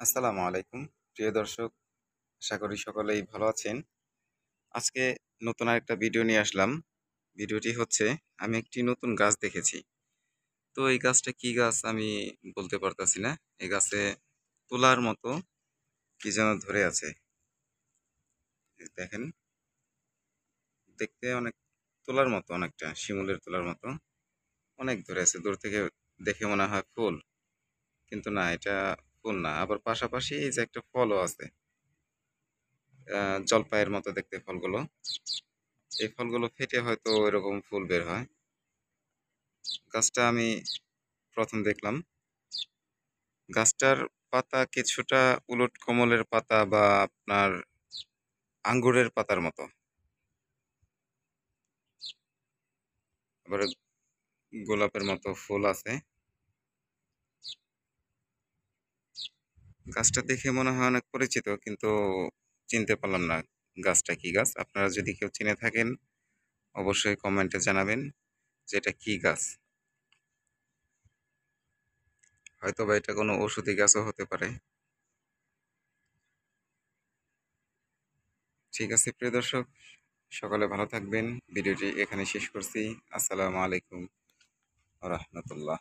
আসসালামু আলাইকুম প্রিয় দর্শক, আশা করি সকলেই ভালো আছেন। আজকে নতুন আরেকটা ভিডিও নিয়ে আসলাম। ভিডিওটি হচ্ছে, আমি একটি নতুন গাছ দেখেছি। তো এই গাছটা কি গাছ আমি বলতে পারতাছি না। এই গাছে তুলার মতো কি যেন ধরে আছে। এই দেখেন, দেখতে অনেক তুলার মতো, অনেকটা শিমুলের তুলার মতো অনেক ধরে আছে। দূর থেকে দেখে মনে হয় ফুল, কিন্তু না, এটা ফুল না। আবার পাশাপাশি এই যে একটা ফলও আছে, জলপাইয়ের মতো দেখতে ফলগুলো। এই ফলগুলো ফেটে হয়তো এরকম ফুল বের হয়। গাছটা আমি প্রথম দেখলাম। গাছটার পাতা কিছুটা উলট কমলের পাতা বা আপনার আঙ্গুরের পাতার মতো। আবার গোলাপের মতো ফুল আছে। গাছটা দেখে মনে হয় অনেক পরিচিত, কিন্তু চিনতে পারলাম না গাছটা কি গাছ। আপনারা যদি কেউ চিনে থাকেন অবশ্যই কমেন্টে জানাবেন যে এটা কি গাছ। হয়তো বা এটা কোনো ঔষধি গাছও হতে পারে। ঠিক আছে প্রিয় দর্শক, সকলে ভালো থাকবেন। ভিডিওটি এখানে শেষ করছি। আসসালামু আলাইকুম ওয়া রাহমাতুল্লাহ।